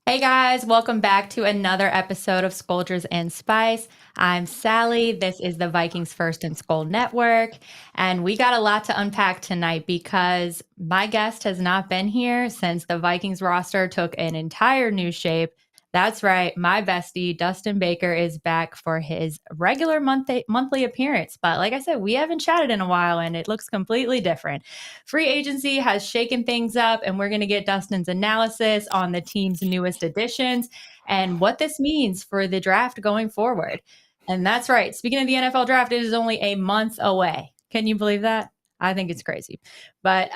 Hey guys, welcome back to another episode of Skoldiers and Spice. I'm Sally. This is the Vikings First and Skol Network. And we got a lot to unpack tonight because my guest has not been here since the Vikings roster took an entire new shape. That's right, my bestie, Dustin Baker, is back for his regular monthly appearance. But like I said, we haven't chatted in a while and it looks completely different. Free agency has shaken things up, and we're going to get Dustin's analysis on the team's newest additions and what this means for the draft going forward. And that's right. Speaking of the NFL draft, it is only a month away. Can you believe that? I think it's crazy. But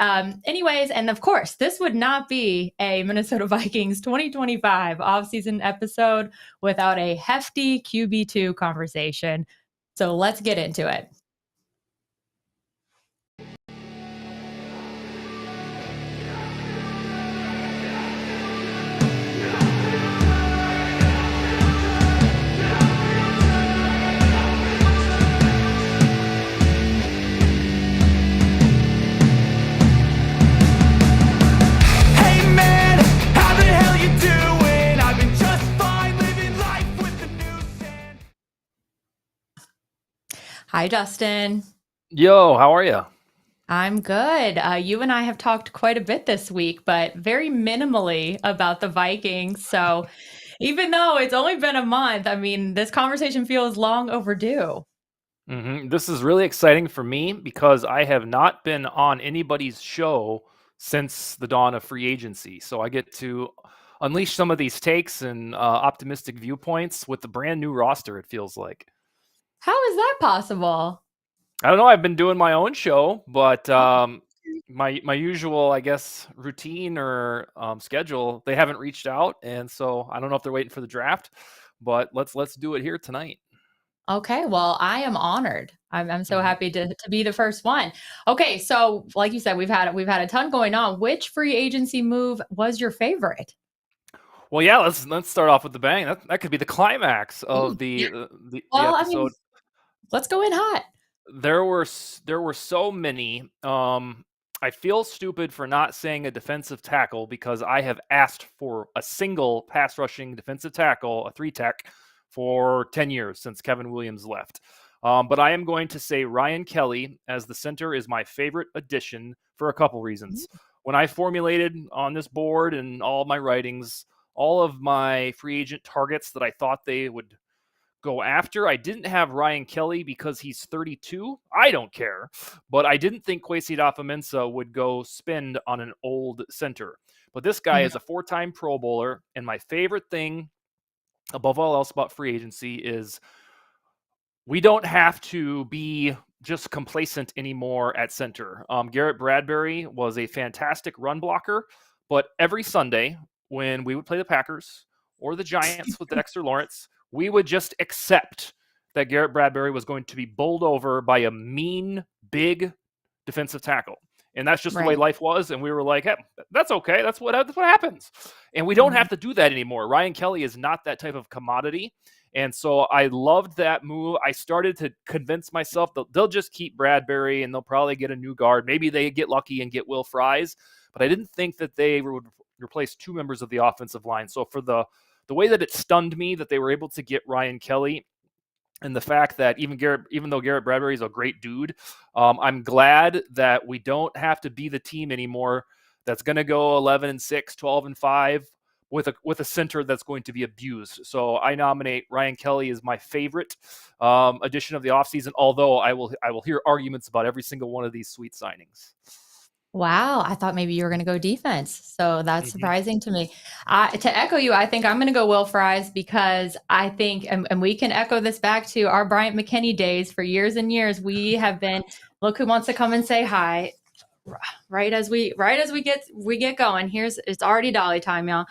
anyways, and of course, this would not be a Minnesota Vikings 2025 offseason episode without a hefty QB2 conversation. So let's get into it. Hi, Dustin. Yo, how are you? I'm good. You and I have talked quite a bit this week, but very minimally about the Vikings. So even though it's only been a month, I mean, this conversation feels long overdue. This is really exciting for me because I have not been on anybody's show since the dawn of free agency. So I get to unleash some of these takes and optimistic viewpoints with the brand new roster, it feels like. How is that possible? I don't know. I've been doing my own show, but my usual, I guess, routine or schedule, they haven't reached out. And so I don't know if they're waiting for the draft, but let's do it here tonight. Okay, well, I am honored. I'm so Mhm. happy to be the first one. Okay, so like you said, we've had a ton going on. Which free agency move was your favorite? Well, yeah, let's start off with the bang. That could be the climax of Yeah. the Well, I mean, episode. let's go in hot. There were so many. I feel stupid for not saying a defensive tackle because I have asked for a single pass rushing defensive tackle, a 3-tech, for 10 years since Kevin Williams left. But I am going to say Ryan Kelly as the center is my favorite addition for a couple reasons. When I formulated on this board and all of my writings, all of my free agent targets that I thought they would go after. I didn't have Ryan Kelly because he's 32. I don't care. But I didn't think Kwesi Adofo-Mensah would go spend on an old center. But this guy Mhm. is a 4-time Pro Bowler. And my favorite thing above all else about free agency is we don't have to be just complacent anymore at center. Garrett Bradbury was a fantastic run blocker. But every Sunday when we would play the Packers or the Giants with Dexter Lawrence, we would just accept that Garrett Bradbury was going to be bowled over by a mean, big defensive tackle. And that's just the way Right. life was. And we were like, hey, that's okay. That's what happens. And we don't Mhm. have to do that anymore. Ryan Kelly is not that type of commodity. And so I loved that move. I started to convince myself that they'll just keep Bradbury and they'll probably get a new guard. Maybe they get lucky and get Will Fries. But I didn't think that they would replace two members of the offensive line. So for the way that it stunned me that they were able to get Ryan Kelly and the fact that even though Garrett Bradbury is a great dude, I'm glad that we don't have to be the team anymore that's going to go 11-6, 12-5 with a center that's going to be abused. So I nominate Ryan Kelly as my favorite addition of the offseason, although I will hear arguments about every single one of these sweet signings. Wow, I thought maybe you were going to go defense. So that's Mm-hmm. surprising to me. To echo you, I think I'm going to go Will Fries because I think, and we can echo this back to our Bryant McKinney days for years and years. We have been, look who wants to come and say hi. Right as we get going. It's already Dolly time, y'all.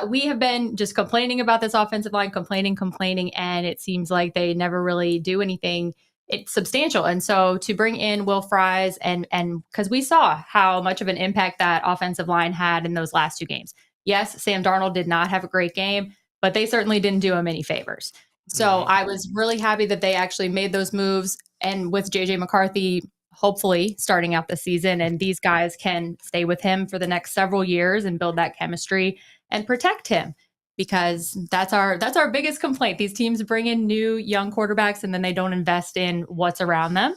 We have been just complaining about this offensive line, complaining, and it seems like they never really do anything it's substantial. And so to bring in Will Fries and because we saw how much of an impact that offensive line had in those last two games. Yes, Sam Darnold did not have a great game, but they certainly didn't do him any favors. So Mm-hmm. I was really happy that they actually made those moves. And with JJ McCarthy hopefully starting out the season, and these guys can stay with him for the next several years and build that chemistry and protect him, because that's our biggest complaint. These teams bring in new young quarterbacks and then they don't invest in what's around them.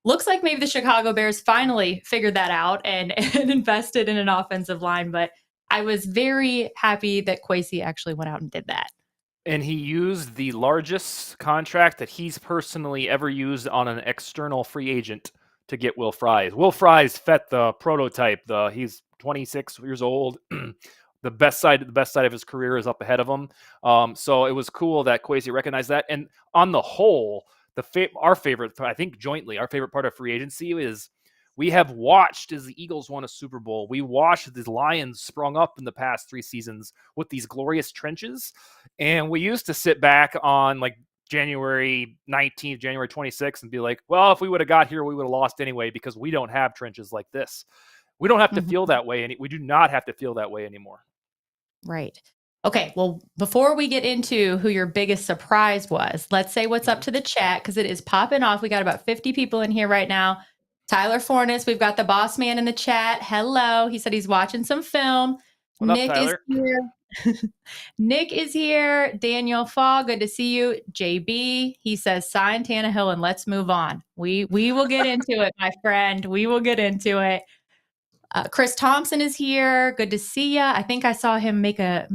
Looks like maybe the Chicago Bears finally figured that out and invested in an offensive line, but I was very happy that Kwesi actually went out and did that. And he used the largest contract that he's personally ever used on an external free agent to get Will Fries. Will Fries fit the prototype. He's 26 years old. The best side of his career is up ahead of him. So it was cool that Kwesi recognized that. And on the whole, our favorite, I think jointly, our favorite part of free agency is we have watched as the Eagles won a Super Bowl. We watched the Lions sprung up in the past 3 seasons with these glorious trenches. And we used to sit back on like January 19th, January 26th and be like, well, if we would have got here, we would have lost anyway because we don't have trenches like this. We don't have to feel that way. We do not have to feel that way anymore. Right. Okay. Well, before we get into who your biggest surprise was, let's say what's up to the chat because it is popping off. We got about 50 people in here right now. Tyler Fornes, we've got the boss man in the chat. Hello. He said he's watching some film. What Nick up, Tyler? is here. Nick is here. Daniel Fogg, good to see you. JB, he says, sign Tannehill and let's move on. We will get into it, my friend. We will get into it. Chris Thompson is here. Good to see ya. I think I saw him make a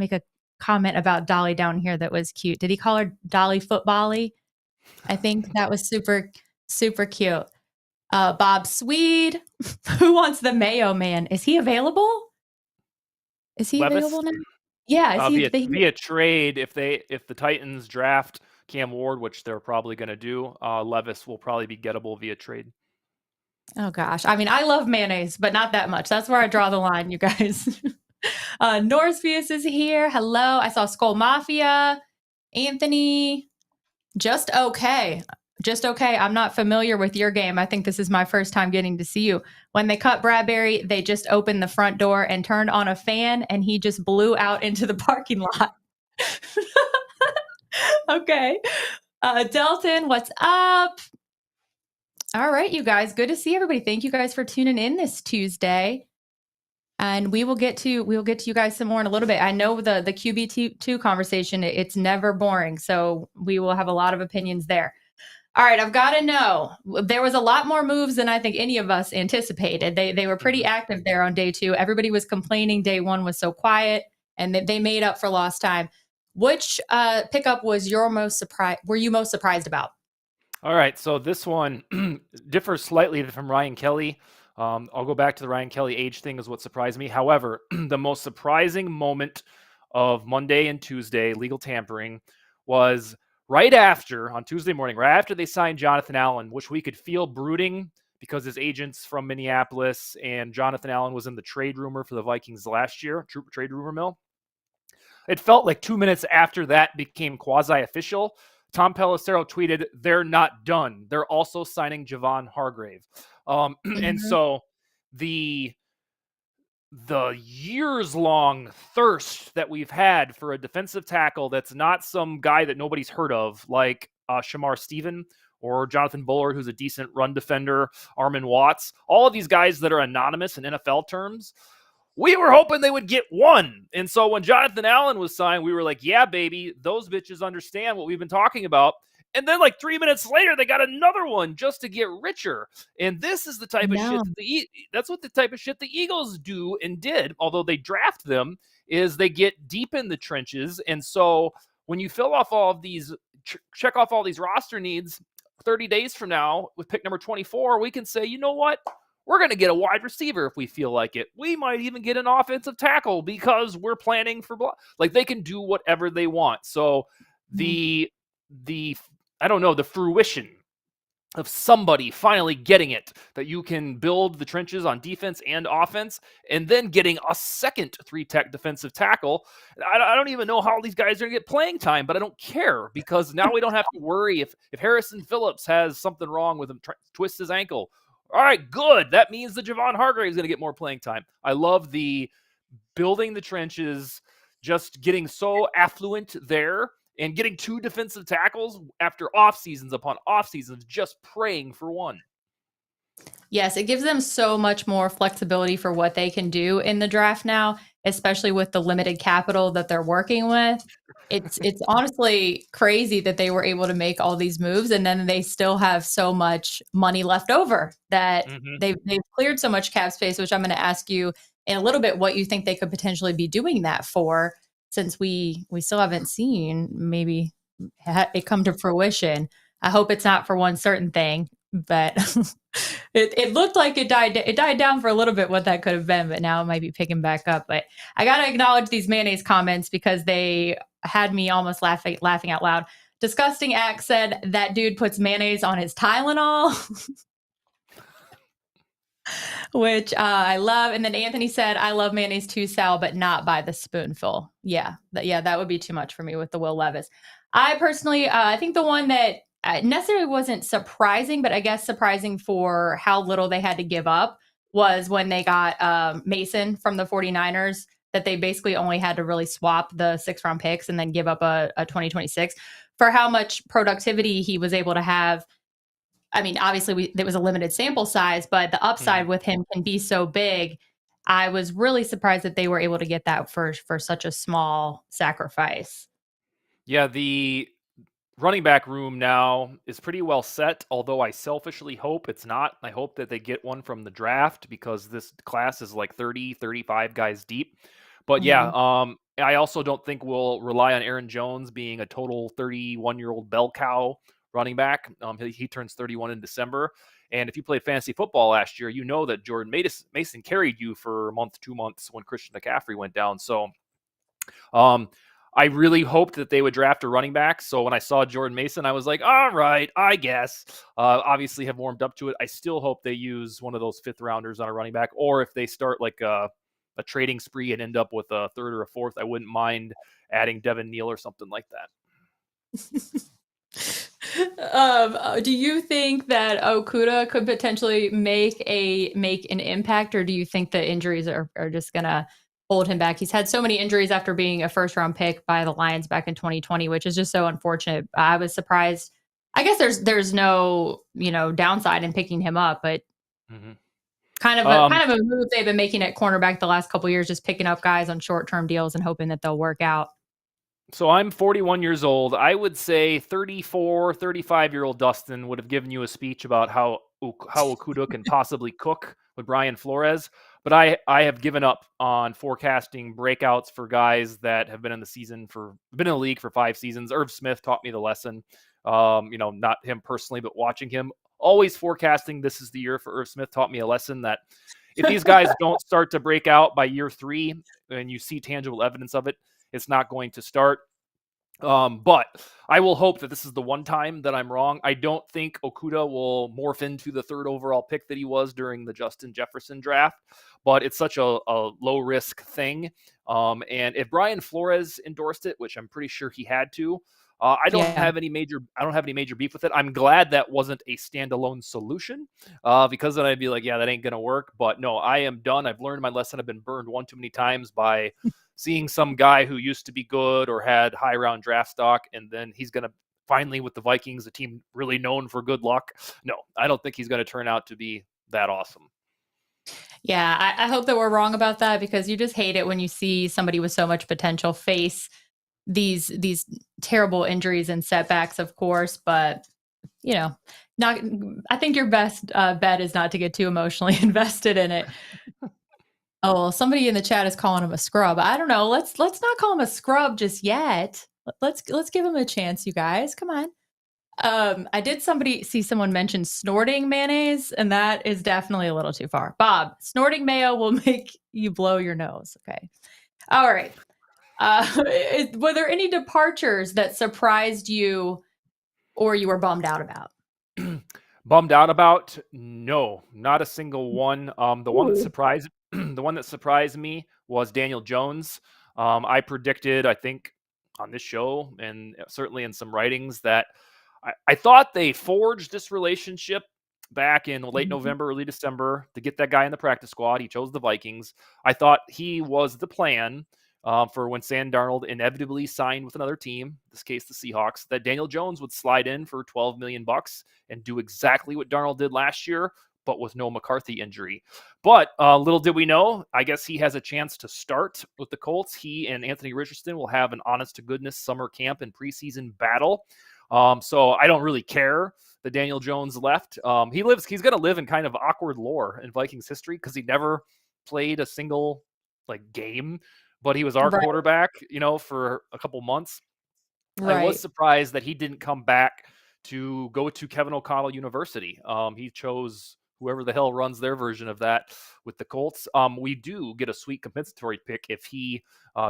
comment about Dolly down here that was cute. Did he call her Dolly Footbally? I think that was super, super cute. Bob Swede, who wants the Mayo Man? Is he available? Is he available now? Yeah, is he via trade? If the Titans draft Cam Ward, which they're probably going to do, Levis will probably be gettable via trade. Oh gosh, I mean, I love mayonnaise, but not that much. That's where I draw the line, you guys. Norsevius is here. Hello, I saw Skol Mafia. Anthony, just okay. Just okay. I'm not familiar with your game. I think this is my first time getting to see you. When they cut Bradbury, they just opened the front door and turned on a fan, and he just blew out into the parking lot. Okay. Delton, what's up? All right, you guys. Good to see everybody. Thank you guys for tuning in this Tuesday. And we will get to you guys some more in a little bit. I know the QB2 conversation, it's never boring. So we will have a lot of opinions there. All right, I've got to know. There was a lot more moves than I think any of us anticipated. They were pretty active there on day 2. Everybody was complaining day 1 was so quiet, and they made up for lost time. Which pickup was were you most surprised about? All right, so this one differs slightly from Ryan Kelly. I'll go back to the Ryan Kelly age thing is what surprised me. However, the most surprising moment of Monday and Tuesday, legal tampering, was right after, on Tuesday morning, right after they signed Jonathan Allen, which we could feel brooding because his agent's from Minneapolis, and Jonathan Allen was in the trade rumor for the Vikings last year, trade rumor mill. It felt like 2 minutes after that became quasi-official, Tom Pelissero tweeted, "They're not done. They're also signing Javon Hargrave." And so the years-long thirst that we've had for a defensive tackle that's not some guy that nobody's heard of, like Shamar Stephen or Jonathan Bullard, who's a decent run defender, Armin Watts, all of these guys that are anonymous in NFL terms, we were hoping they would get one. And so when Jonathan Allen was signed, we were like, yeah, baby, those bitches understand what we've been talking about. And then like 3 minutes later, they got another one just to get richer. And this is the type of shit that's what the type of shit the Eagles do and did, although they draft them, is they get deep in the trenches. And so when you fill off all of these, check off all these roster needs 30 days from now with pick number 24, we can say, you know what? We're going to get a wide receiver if we feel like it. We might even get an offensive tackle because we're planning for like they can do whatever they want. So the I don't know, the fruition of somebody finally getting it, that you can build the trenches on defense and offense, and then getting a second 3-tech defensive tackle. I don't even know how these guys are going to get playing time, but I don't care because now we don't have to worry if Harrison Phillips has something wrong with him, twists his ankle. All right, good. That means that Javon Hargrave is going to get more playing time. I love the building the trenches, just getting so affluent there, and getting 2 defensive tackles after off seasons upon off seasons, just praying for one. Yes, it gives them so much more flexibility for what they can do in the draft now, especially with the limited capital that they're working with. It's honestly crazy that they were able to make all these moves and then they still have so much money left over that Hmm. they've cleared so much cap space, which I'm going to ask you in a little bit what you think they could potentially be doing that for, since we still haven't seen maybe it come to fruition. I hope it's not for one certain thing, but it looked like it died down for a little bit what that could have been, but now it might be picking back up. But I gotta acknowledge these mayonnaise comments because they had me almost laughing out loud. Disgusting Act said that dude puts mayonnaise on his Tylenol, which I love. And then Anthony said, "I love mayonnaise too, Sal, but not by the spoonful." Yeah, that would be too much for me with the Will Levis. I personally, I think the one that necessarily wasn't surprising, but I guess surprising for how little they had to give up was when they got Mason from the 49ers, that they basically only had to really swap the 6th round picks and then give up a 2026 for how much productivity he was able to have. I mean, obviously, there was a limited sample size, but the upside Hmm. with him can be so big. I was really surprised that they were able to get that for such a small sacrifice. Yeah, the running back room now is pretty well set, although I selfishly hope it's not. I hope that they get one from the draft because this class is like 30, 35 guys deep. But yeah, Mhm. I also don't think we'll rely on Aaron Jones being a total 31-year-old bell cow running back. He turns 31 in December. And if you played fantasy football last year, you know that Jordan Mason carried you for a month, 2 months when Christian McCaffrey went down. So um, I really hoped that they would draft a running back. So when I saw Jordan Mason, I was like, all right, I guess. Obviously, have warmed up to it. I still hope they use one of those 5th rounders on a running back, or if they start like a trading spree and end up with a 3rd or a 4th, I wouldn't mind adding Devin Neal or something like that. Do you think that Okuda could potentially make an impact, or do you think the injuries are just gonna hold him back? He's had so many injuries after being a 1st round pick by the Lions back in 2020, which is just so unfortunate. I was surprised. I guess there's no downside in picking him up, but Hmm. kind of a Um, kind of a move they've been making at cornerback the last couple of years, just picking up guys on short-term deals and hoping that they'll work out. So I'm 41 years old. I would say 34, 35-year-old Dustin would have given you a speech about how Okuda can possibly cook with Brian Flores. But I have given up on forecasting breakouts for guys that have been in the league for 5 seasons. Irv Smith taught me the lesson. Not him personally, but watching him. Always forecasting this is the year for Irv Smith taught me a lesson that if these guys don't start to break out by year 3 and you see tangible evidence of it, it's not going to start. But I will hope that this is the one time that I'm wrong. I don't think Okuda will morph into the 3rd overall pick that he was during the Justin Jefferson draft, but it's such a low risk thing. And if Brian Flores endorsed it, which I'm pretty sure he had to, I don't Yeah. have any major beef with it. I'm glad that wasn't a standalone solution, because then I'd be like, yeah, that ain't gonna work. But no, I am done. I've learned my lesson. I've been burned one too many times by seeing some guy who used to be good or had high round draft stock, and then he's going to finally with the Vikings, a team really known for good luck. No, I don't think he's going to turn out to be that awesome. Yeah, I hope that we're wrong about that because you just hate it when you see somebody with so much potential face these terrible injuries and setbacks, of course. But you know, not. I think your best bet is not to get too emotionally invested in it. Oh, well, somebody in the chat is calling him a scrub. I don't know. Let's not call him a scrub just yet. Let's give him a chance, you guys. Come on. I did see someone mention snorting mayonnaise, and that is definitely a little too far. Bob, snorting mayo will make you blow your nose. Okay. All right. Were there any departures that surprised you or you were bummed out about? Bummed out about? No, not a single one. The one that Ooh. surprised the one that surprised me was Daniel Jones. I predicted, I think, on this show and certainly in some writings that I thought they forged this relationship back in late Mhm. November, early December to get that guy in the practice squad. He chose the Vikings. I thought he was the plan for when Sam Darnold inevitably signed with another team, in this case the Seahawks, that Daniel Jones would slide in for 12 million bucks and do exactly what Darnold did last year, but with no McCarthy injury. But little did we know, I guess he has a chance to start with the Colts. He and Anthony Richardson will have an honest-to-goodness summer camp and preseason battle. So I don't really care that Daniel Jones left. He's going to live in kind of awkward lore in Vikings history because he never played a single game, but he was our quarterback, for a couple months. Right. I was surprised that he didn't come back to go to Kevin O'Connell University. He chose whoever the hell runs their version of that with the Colts. We do get a sweet compensatory pick if he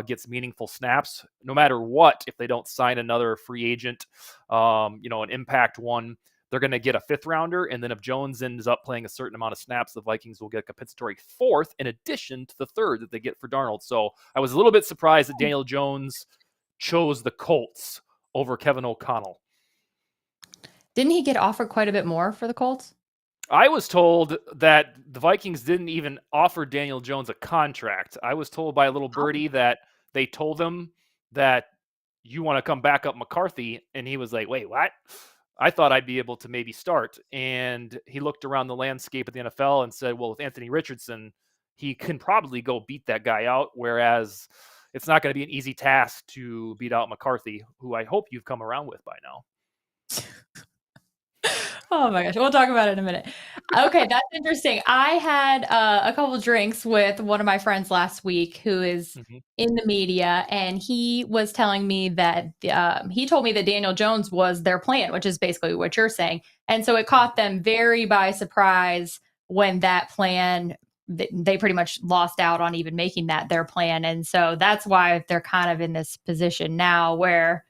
gets meaningful snaps, no matter what. If they don't sign another free agent, an impact one, they're going to get a 5th rounder. And then if Jones ends up playing a certain amount of snaps, the Vikings will get a compensatory 4th in addition to the 3rd that they get for Darnold. So I was a little bit surprised that Daniel Jones chose the Colts over Kevin O'Connell. Didn't he get offered quite a bit more for the Colts? I was told that the Vikings didn't even offer Daniel Jones a contract. I was told by a little birdie that they told him that you want to come back up McCarthy. And he was like, wait, what? I thought I'd be able to maybe start. And he looked around the landscape of the NFL and said, well, with Anthony Richardson, he can probably go beat that guy out. Whereas it's not going to be an easy task to beat out McCarthy, who I hope you've come around with by now. Oh my gosh. We'll talk about it in a minute. Okay, that's interesting. I had a couple of drinks with one of my friends last week who is in the media, and he was telling me that he told me that Daniel Jones was their plan, which is basically what you're saying. And so it caught them very by surprise when that plan, they pretty much lost out on even making that their plan. And so that's why they're kind of in this position now where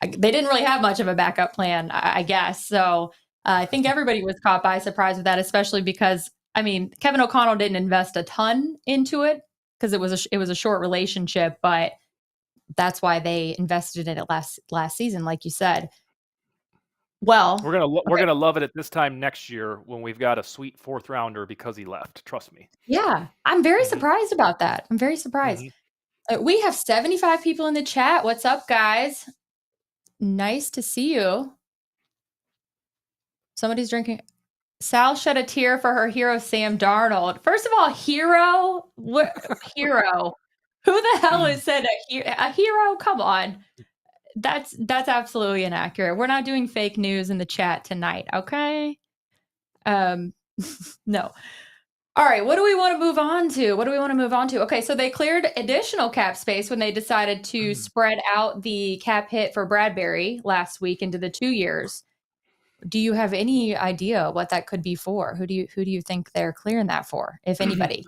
they didn't really have much of a backup plan, I guess. So I think everybody was caught by surprise with that, especially because, Kevin O'Connell didn't invest a ton into it because it was a short relationship, but that's why they invested in it last season, like you said. Well, we're gonna love it at this time next year when we've got a sweet 4th rounder because he left. Trust me. Yeah, I'm very surprised about that. I'm very surprised. We have 75 people in the chat. What's up, guys? Nice to see you. Somebody's drinking. Sal shed a tear for her hero, Sam Darnold. First of all, hero? Hero? Who the hell has said a hero? Come on. That's absolutely inaccurate. We're not doing fake news in the chat tonight, okay? No. All right, what do we want to move on to? Okay, so they cleared additional cap space when they decided to spread out the cap hit for Bradbury last week into the 2 years. Do you have any idea what that could be for? Who do you think they're clearing that for, if anybody?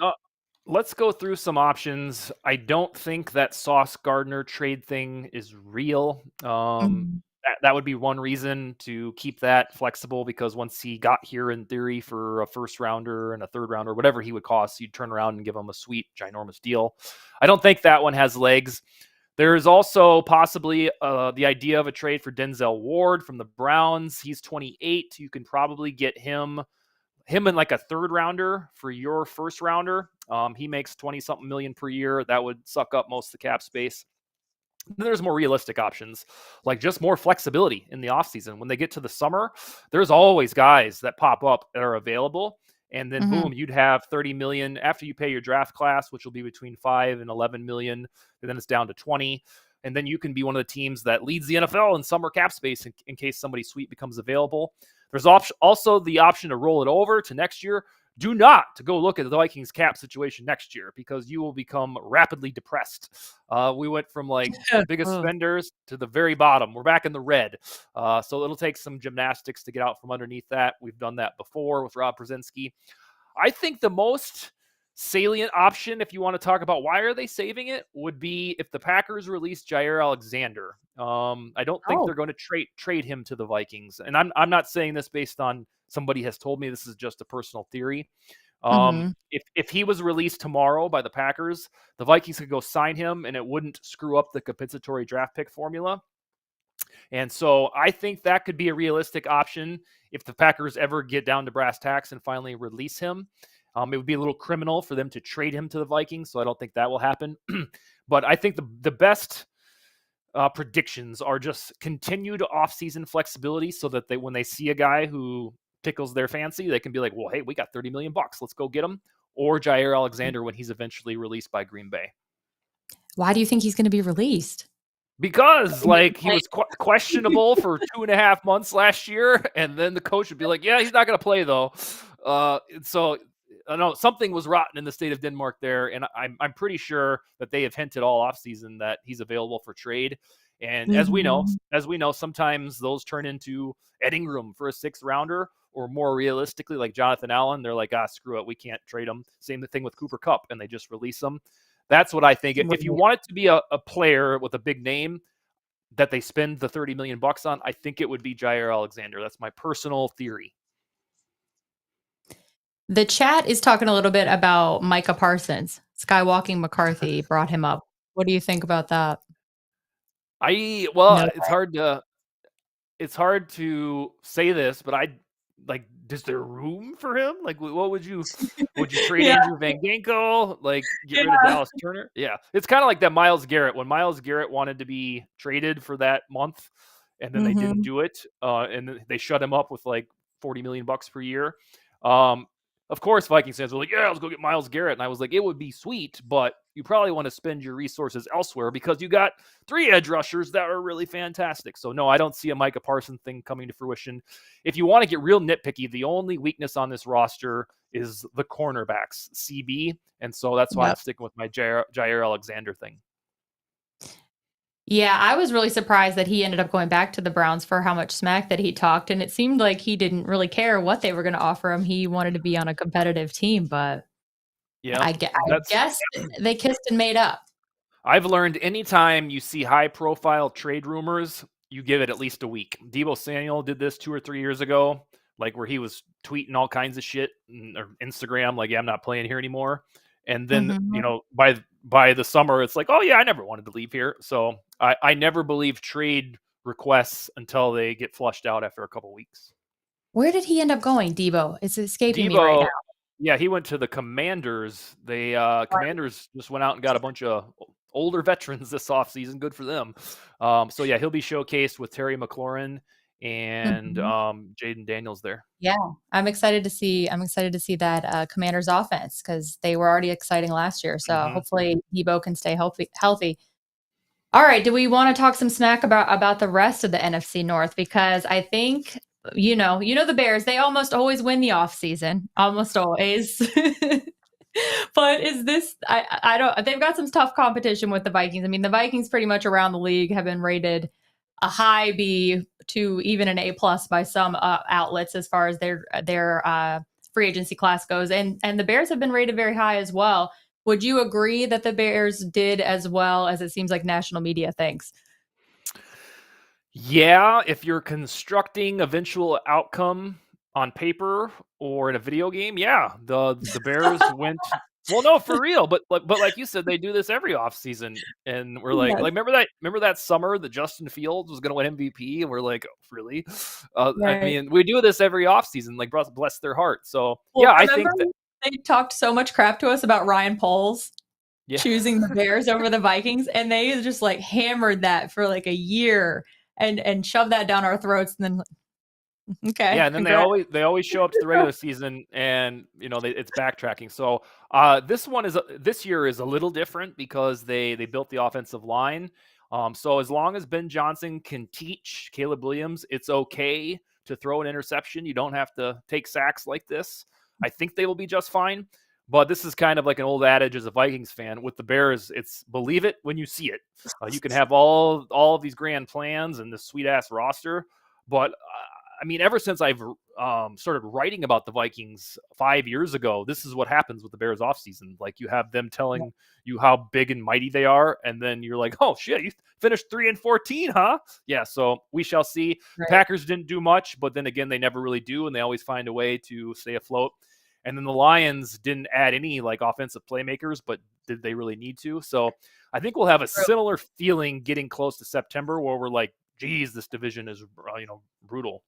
Let's go through some options. I don't think that Sauce Gardner trade thing is real. That would be one reason to keep that flexible, because once he got here, in theory, for a 1st rounder and a 3rd rounder, whatever he would cost, you'd turn around and give him a sweet, ginormous deal. I don't think that one has legs. There is also possibly the idea of a trade for Denzel Ward from the Browns. He's 28. You can probably get him in like a 3rd rounder for your 1st rounder. He makes 20-something million per year. That would suck up most of the cap space. Then there's more realistic options, like just more flexibility in the offseason. When they get to the summer, there's always guys that pop up that are available. And then boom, you'd have 30 million after you pay your draft class, which will be between 5 and 11 million. And then it's down to 20. And then you can be one of the teams that leads the NFL in summer cap space in case somebody sweet becomes available. There's also the option to roll it over to next year. Do not to go look at the Vikings cap situation next year, because you will become rapidly depressed. We went from the biggest spenders to the very bottom. We're back in the red. So it'll take some gymnastics to get out from underneath that. We've done that before with Rob Brzezinski. I think the most salient option, if you want to talk about why are they saving it, would be if the Packers release Jair Alexander. I don't think they're going to trade him to the Vikings. And I'm not saying this based on somebody has told me. This is just a personal theory. If he was released tomorrow by the Packers, the Vikings could go sign him and it wouldn't screw up the compensatory draft pick formula. And so I think that could be a realistic option if the Packers ever get down to brass tacks and finally release him. It would be a little criminal for them to trade him to the Vikings, so I don't think that will happen. But I think the best predictions are just continued offseason flexibility, so that when they see a guy who tickles their fancy, they can be like, well, hey, we got $30 million. Let's go get him. Or Jair Alexander when he's eventually released by Green Bay. Why do you think he's going to be released? Because like he was questionable for 2.5 months last year, and then the coach would be like, "Yeah, he's not going to play though." So I know something was rotten in the state of Denmark there, and I'm pretty sure that they have hinted all offseason that he's available for trade. And as we know, sometimes those turn into Edingram for a 6th rounder, or more realistically, like Jonathan Allen, they're like, screw it, we can't trade him. Same thing with Cooper Kupp, and they just release him. That's what I think. If you want it to be a player with a big name that they spend the $30 million on, I think it would be Jair Alexander. That's my personal theory. The chat is talking a little bit about Micah Parsons. Skywalking McCarthy brought him up. What do you think about that? It's hard to say this, but is there room for him? Like, what would you trade Andrew Van Ginkel? Like, get rid of Dallas Turner? Yeah, it's kind of like that Myles Garrett. When Myles Garrett wanted to be traded for that month, and then they didn't do it, and they shut him up with like $40 million per year. Of course, Vikings fans were like, yeah, let's go get Myles Garrett. And I was like, it would be sweet, but you probably want to spend your resources elsewhere because you got 3 edge rushers that are really fantastic. So, no, I don't see a Micah Parsons thing coming to fruition. If you want to get real nitpicky, the only weakness on this roster is the cornerbacks, CB. And so that's why I'm sticking with my Jair Alexander thing. Yeah, I was really surprised that he ended up going back to the Browns for how much smack that he talked. And it seemed like he didn't really care what they were going to offer him. He wanted to be on a competitive team, but I guess they kissed and made up. I've learned anytime you see high-profile trade rumors, you give it at least a week. Deebo Samuel did this 2 or 3 years ago, like where he was tweeting all kinds of shit or Instagram, like, yeah, I'm not playing here anymore. And then, by the summer, it's like, oh, yeah, I never wanted to leave here. So I never believe trade requests until they get flushed out after a couple of weeks. Where did he end up going, Deebo? It's escaping me right now. Yeah, he went to the Commanders. Commanders just went out and got a bunch of older veterans this offseason. Good for them. So, yeah, he'll be showcased with Terry McLaurin and Jaden Daniels there. Yeah, I'm excited to see that Commanders offense because they were already exciting last year. So hopefully Deebo can stay healthy. All right, do we want to talk some smack about the rest of the NFC North? Because I think you know the Bears, they almost always win the offseason. Almost always. But is this I don't they've got some tough competition with the Vikings. I mean, the Vikings pretty much around the league have been rated a high B to even an A+ by some outlets as far as their free agency class goes. And the Bears have been rated very high as well. Would you agree that the Bears did as well as it seems like national media thinks? Yeah, if you're constructing eventual outcome on paper or in a video game, yeah, the Bears went. Well, no, for real, but like you said, they do this every offseason, and we're like, remember that summer that Justin Fields was going to win MVP, and we're like, really? I mean, we do this every offseason, like bless their heart. So I think that they talked so much crap to us about Ryan Poles choosing the Bears over the Vikings, and they just like hammered that for like a year and shoved that down our throats, and then. Okay. Yeah, and then they always show up to the regular season, and it's backtracking. So this year is a little different because they built the offensive line. So as long as Ben Johnson can teach Caleb Williams, it's okay to throw an interception. You don't have to take sacks like this. I think they will be just fine. But this is kind of like an old adage as a Vikings fan. With the Bears, it's believe it when you see it. You can have all of these grand plans and this sweet ass roster, but I mean, ever since I've started writing about the Vikings 5 years ago, this is what happens with the Bears offseason. Like, you have them telling you how big and mighty they are, and then you're like, oh, shit, you finished 3-14, huh? Yeah, so we shall see. Right. Packers didn't do much, but then again, they never really do, and they always find a way to stay afloat. And then the Lions didn't add any, like, offensive playmakers, but did they really need to? So I think we'll have a similar feeling getting close to September where we're like, geez, this division is, brutal.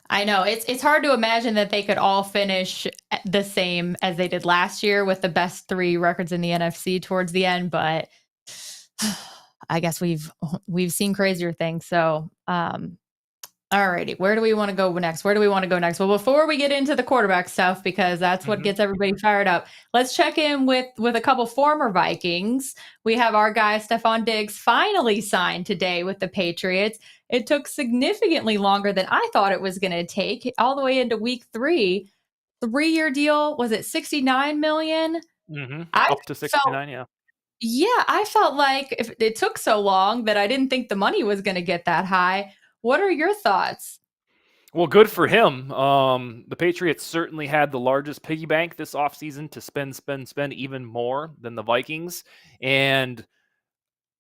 I know it's hard to imagine that they could all finish the same as they did last year with the best 3 records in the NFC towards the end, but I guess we've seen crazier things. So Alrighty, where do we want to go next? Well, before we get into the quarterback stuff, because that's what gets everybody fired up, let's check in with a couple former Vikings. We have our guy Stephon Diggs finally signed today with the Patriots. It took significantly longer than I thought it was going to take, all the way into week 3. 3-year deal, was it 69 million? I Up to felt 69, yeah. Yeah, I felt like if it took so long that I didn't think the money was going to get that high. What are your thoughts? Well, good for him. The Patriots certainly had the largest piggy bank this offseason to spend even more than the Vikings. And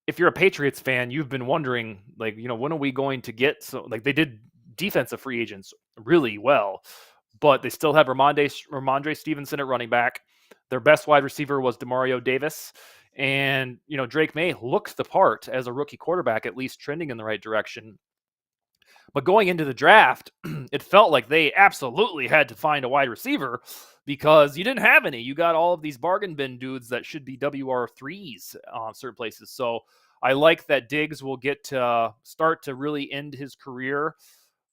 if you're a Patriots fan, you've been wondering, like, when are we going to get like they did defensive free agents really well, but they still have Ramondre Stevenson at running back. Their best wide receiver was Demario Davis. And, Drake May looked the part as a rookie quarterback, at least trending in the right direction. But going into the draft, it felt like they absolutely had to find a wide receiver because you didn't have any. You got all of these bargain bin dudes that should be WR3s on certain places. So I like that Diggs will get to start to really end his career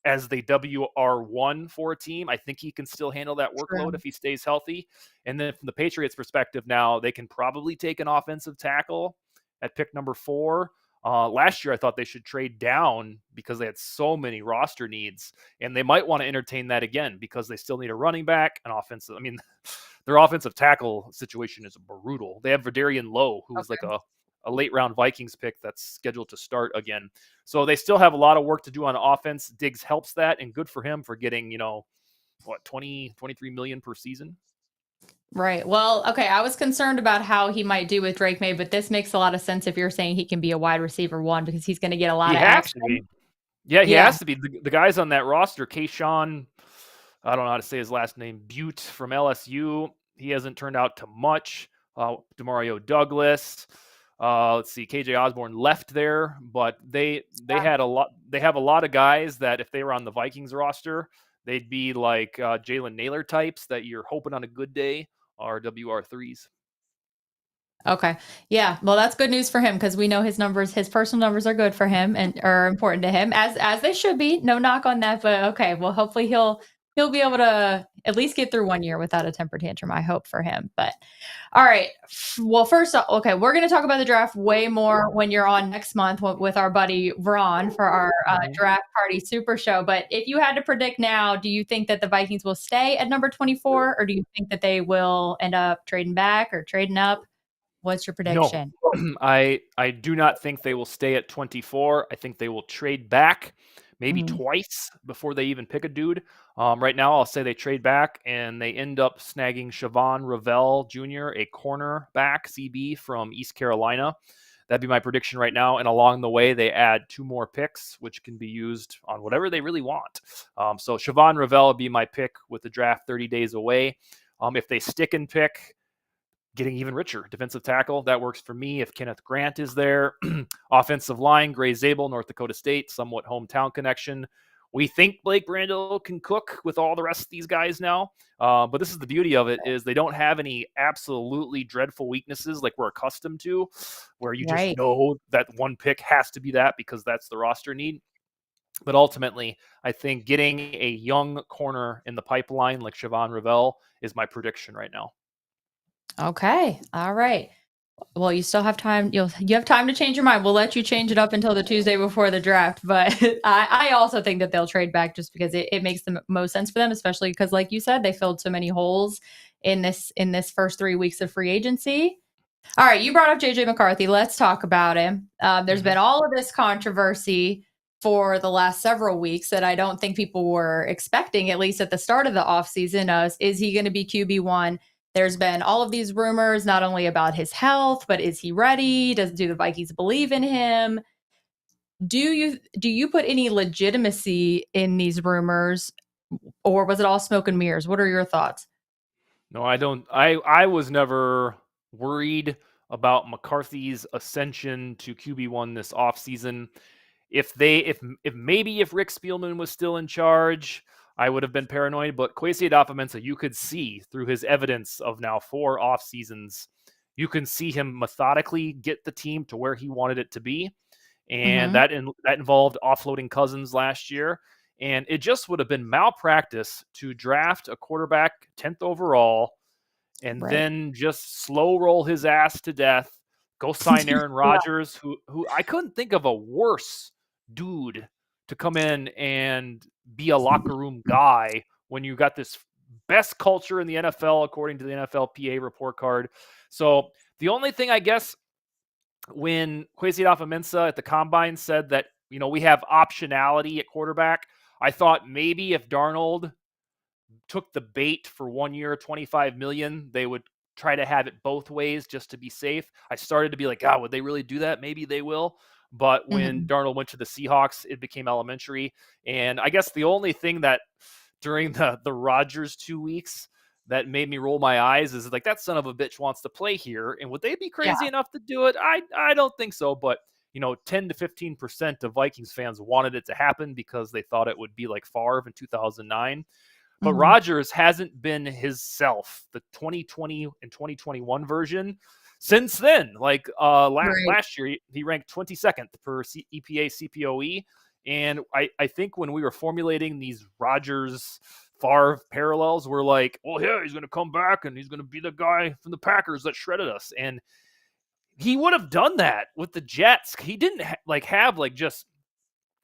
as the WR1 for a team. I think he can still handle that workload if he stays healthy. And then from the Patriots' perspective now, they can probably take an offensive tackle at pick number 4. Last year, I thought they should trade down because they had so many roster needs, and they might want to entertain that again because they still need a running back, an offensive. I mean, their offensive tackle situation is brutal. They have Verdarian Lowe, who was like a late round Vikings pick that's scheduled to start again. So they still have a lot of work to do on offense. Diggs helps that, and good for him for getting, 23 million per season. Right. Well, okay. I was concerned about how he might do with Drake May, but this makes a lot of sense if you're saying he can be a wide receiver 1 because he's going to get a lot He of has action. to be. Yeah, he Yeah. has to be. The guys on that roster, Kayshawn, I don't know how to say his last name, Butte from LSU, he hasn't turned out to much. Demario Douglas, let's see, KJ Osborne left there, but they had a lot. They have a lot of guys that if they were on the Vikings roster, they'd be like Jalen Naylor types that you're hoping on a good day are WR3s. Okay. Yeah. Well, that's good news for him because we know his personal numbers are good for him and are important to him as they should be. No knock on that, but okay. Well, hopefully he'll be able to at least get through 1 year without a temper tantrum. I hope for him. But all right. Well, first off, okay, we're going to talk about the draft way more when you're on next month with our buddy Ron for our draft party super show. But if you had to predict now, do you think that the Vikings will stay at number 24 or do you think that they will end up trading back or trading up? What's your No, prediction? I do not think they will stay at 24. I think they will trade back maybe twice before they even pick a dude. Right now, I'll say they trade back and they end up snagging Siobhan Ravel Jr., a cornerback CB from East Carolina. That'd be my prediction right now. And along the way, they add 2 more picks, which can be used on whatever they really want. So Siobhan Ravel would be my pick with the draft 30 days away. If they stick and pick, getting even richer. Defensive tackle, that works for me. If Kenneth Grant is there, offensive line, Gray Zabel, North Dakota State, somewhat hometown connection. We think Blake Brandel can cook with all the rest of these guys now. But this is the beauty of it is they don't have any absolutely dreadful weaknesses like we're accustomed to, where you just know that one pick has to be that because that's the roster need. But ultimately, I think getting a young corner in the pipeline like Siobhan Ravel is my prediction right now. Okay. All right. Well, you still have time. You have time to change your mind. We'll let you change it up until the Tuesday before the draft. But I also think that they'll trade back just because it makes the most sense for them, especially because, like you said, they filled so many holes in this first 3 weeks of free agency. All right, you brought up JJ McCarthy. Let's talk about him. There's been all of this controversy for the last several weeks that I don't think people were expecting, at least at the start of the offseason. Is he going to be QB1? There's been all of these rumors, not only about his health, but is he ready? Do the Vikings believe in him? Do you put any legitimacy in these rumors, or was it all smoke and mirrors? What are your thoughts? No, I don't. I was never worried about McCarthy's ascension to QB1 this offseason. If maybe if Rick Spielman was still in charge, I would have been paranoid. But Kwesi Adofo-Mensah, you could see through his evidence of now 4 off seasons, you can see him methodically get the team to where he wanted it to be, and that involved offloading Cousins last year. And it just would have been malpractice to draft a quarterback 10th overall and then just slow roll his ass to death, go sign Aaron Rodgers, who I couldn't think of a worse dude to come in and be a locker room guy when you got this best culture in the NFL, according to the NFLPA report card. So the only thing, I guess, when Kwesi Adofo-Mensah at the Combine said that, we have optionality at quarterback, I thought maybe if Darnold took the bait for 1 year, $25 million, they would try to have it both ways just to be safe. I started to be like, would they really do that? Maybe they will. But when Darnold went to the Seahawks, it became elementary. And I guess the only thing that during the Rodgers 2 weeks that made me roll my eyes is like, that son of a bitch wants to play here. And would they be crazy enough to do it? I don't think so. But 10 to 15% of Vikings fans wanted it to happen because they thought it would be like Favre in 2009. But Rodgers hasn't been his self, the 2020 and 2021 version, since then. Like last year, he ranked 22nd per EPA CPOE. And I think when we were formulating these Rodgers Favre parallels, we're like, well, yeah, he's going to come back and he's going to be the guy from the Packers that shredded us. And he would have done that with the Jets. He didn't have just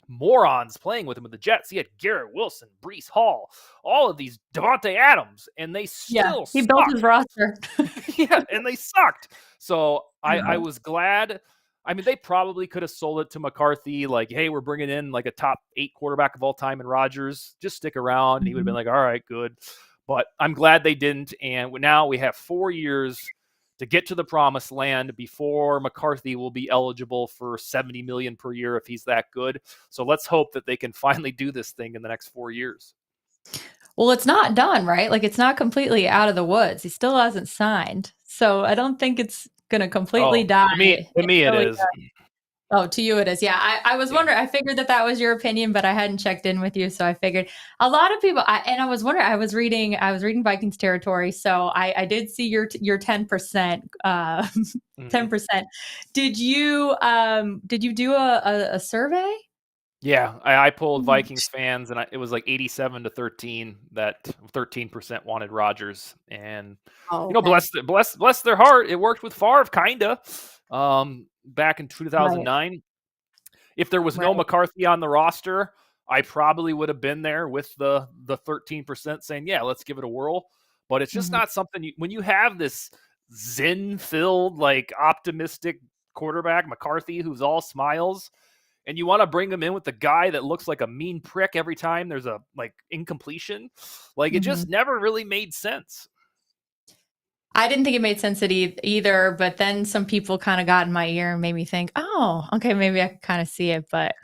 morons playing with him with the Jets. He had Garrett Wilson, Breece Hall, all of these, Devontae Adams, and they still he built his roster. and they sucked. So I was glad. I mean, they probably could have sold it to McCarthy, like, hey, we're bringing in like a top 8 quarterback of all time in Rodgers. Just stick around. And he would have been like, all right, good. But I'm glad they didn't. And now we have 4 years to get to the promised land before McCarthy will be eligible for $70 million per year if he's that good. So let's hope that they can finally do this thing in the next 4 years. Well, it's not done, right? Like, it's not completely out of the woods. He still hasn't signed. So I don't think it's going to completely die. To me, it is. Oh, to you it is. Yeah. I was wondering, I figured that was your opinion, but I hadn't checked in with you. So I figured a lot of people, I was wondering, I was reading Vikings territory. So I did see your 10%, 10%. Did you do a survey? Yeah, I polled Vikings fans, and it was like 87 to 13 that 13% wanted Rodgers, and bless their heart, it worked with Favre, kinda, back in 2009. Right. If there was no McCarthy on the roster, I probably would have been there with the 13% saying, yeah, let's give it a whirl. But it's just not something when you have this zen-filled, like optimistic quarterback, McCarthy, who's all smiles, and you want to bring him in with the guy that looks like a mean prick every time there's a incompletion. It just never really made sense. I didn't think it made sense either, but then some people kind of got in my ear and made me think, oh, okay, maybe I can kind of see it, but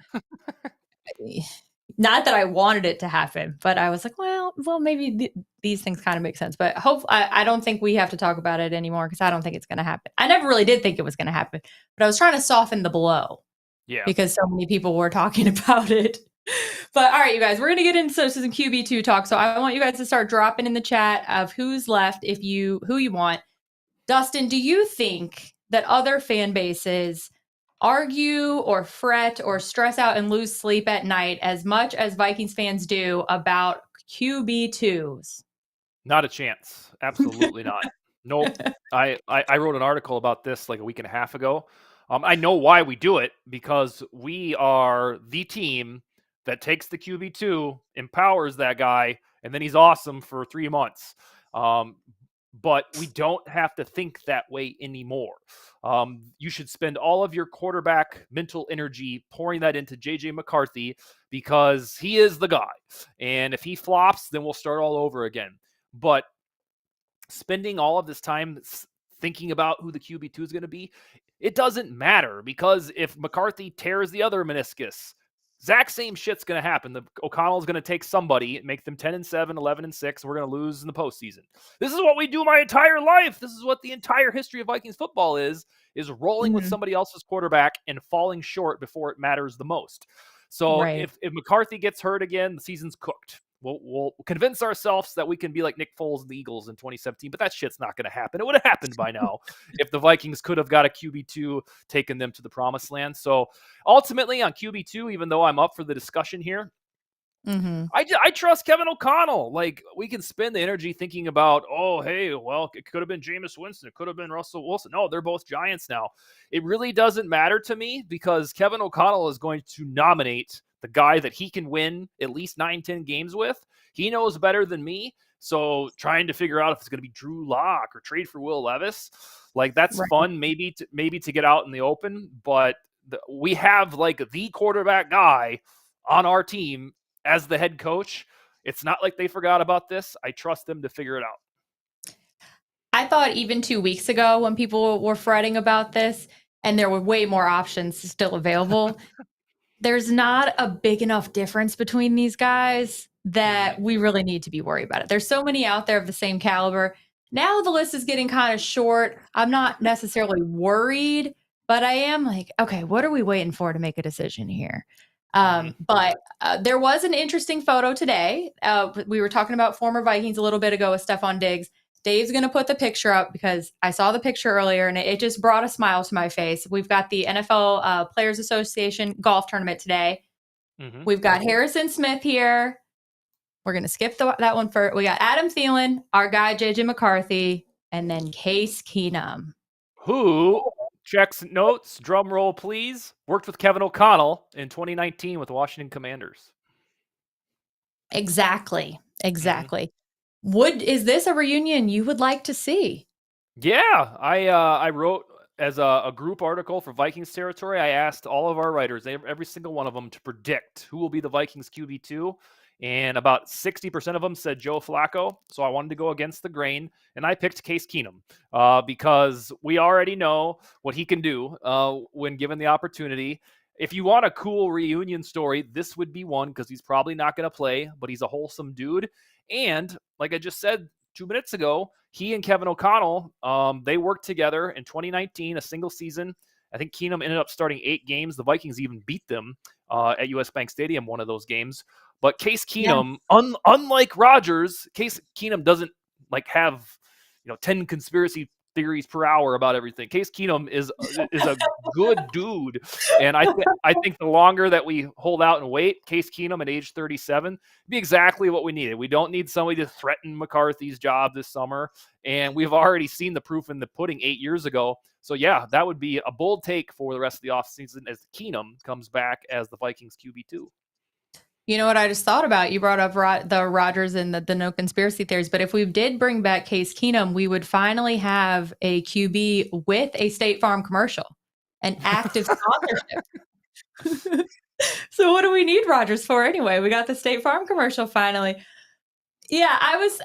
not that I wanted it to happen, but I was like, well, maybe these things kind of make sense, but I don't think we have to talk about it anymore because I don't think it's going to happen. I never really did think it was going to happen, but I was trying to soften the blow. Yeah. Because so many people were talking about it. But all right, you guys, we're going to get into some QB2 talk. So I want you guys to start dropping in the chat of who's left, who you want. Dustin, do you think that other fan bases argue or fret or stress out and lose sleep at night as much as Vikings fans do about QB2s? Not a chance. Absolutely not. Nope. I wrote an article about this like a week and a half ago. I know why we do it, because we are the team that takes the QB2, empowers that guy, and then he's awesome for 3 months. But we don't have to think that way anymore. You should spend all of your quarterback mental energy pouring that into JJ McCarthy, because he is the guy. And if he flops, then we'll start all over again. But spending all of this time thinking about who the QB2 is going to be, it doesn't matter, because if McCarthy tears the other meniscus, exact same shit's going to happen. O'Connell's going to take somebody and make them 10-7, 11-6. We're going to lose in the postseason. This is what we do my entire life. This is what the entire history of Vikings football is rolling with somebody else's quarterback and falling short before it matters the most. So if McCarthy gets hurt again, the season's cooked. We'll convince ourselves that we can be like Nick Foles and the Eagles in 2017, but that shit's not going to happen. It would have happened by now if the Vikings could have got a QB2, taken them to the promised land. So ultimately on QB2, even though I'm up for the discussion here, Mm-hmm. I trust Kevin O'Connell. Like, we can spend the energy thinking about, oh, hey, well, it could have been Jameis Winston. It could have been Russell Wilson. No, they're both Giants now. It really doesn't matter to me because Kevin O'Connell is going to nominate the guy that he can win at least 9-10 games with. He knows better than me. So trying to figure out if it's going to be Drew Lock or trade for Will Levis, like, that's Right. fun maybe to get out in the open. But we have like the quarterback guy on our team as the head coach. It's not like they forgot about this. I trust them to figure it out. I thought even 2 weeks ago when people were fretting about this and there were way more options still available, there's not a big enough difference between these guys that we really need to be worried about it. There's so many out there of the same caliber. Now the list is getting kind of short. I'm not necessarily worried, but I am like, okay, what are we waiting for to make a decision here? But there was an interesting photo today. We were talking about former Vikings a little bit ago with Stephon Diggs. Dave's going to put the picture up because I saw the picture earlier and it just brought a smile to my face. We've got the NFL Players Association golf tournament today. Mm-hmm. We've got Harrison Smith here. We're going to skip that one first. We got Adam Thielen, our guy, JJ McCarthy, and then Case Keenum. Who, checks notes, drum roll please, worked with Kevin O'Connell in 2019 with the Washington Commanders. Exactly. Is this a reunion you would like to see? Yeah, I wrote as a group article for Vikings Territory. I asked all of our writers, every single one of them, to predict who will be the Vikings QB2, and about 60% of them said Joe Flacco. So I wanted to go against the grain, and I picked Case Keenum because we already know what he can do when given the opportunity. If you want a cool reunion story, this would be one because he's probably not going to play, but he's a wholesome dude. And like I just said 2 minutes ago, he and Kevin O'Connell, they worked together in 2019, a single season. I think Keenum ended up starting 8 games. The Vikings even beat them at US Bank Stadium one of those games. But Case Keenum, unlike Rodgers, Case Keenum doesn't like have 10 conspiracy theories per hour about everything. Case Keenum is a good dude, and I think the longer that we hold out and wait, Case Keenum at age 37 be exactly what we needed. We don't need somebody to threaten McCarthy's job this summer, and we've already seen the proof in the pudding 8 years ago. So yeah, that would be a bold take for the rest of the offseason as Keenum comes back as the Vikings QB2. You know what I just thought about? You brought up the Rodgers and the no conspiracy theories, but if we did bring back Case Keenum, we would finally have a QB with a State Farm commercial, an active sponsorship. So what do we need Rodgers for anyway? We got the State Farm commercial finally. Yeah, I was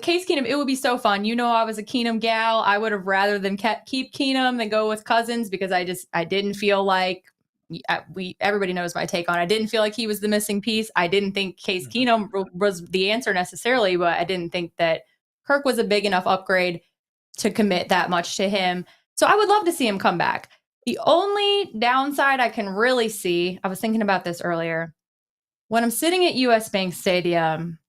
Case Keenum. It would be so fun. I was a Keenum gal. I would have rather them keep Keenum than go with Cousins because I didn't feel like everybody knows my take on it. I didn't feel like he was the missing piece. I didn't think Case Keenum was the answer necessarily, but I didn't think that Kirk was a big enough upgrade to commit that much to him. So I would love to see him come back. The only downside I can really see, I was thinking about this earlier, when I'm sitting at US Bank Stadium,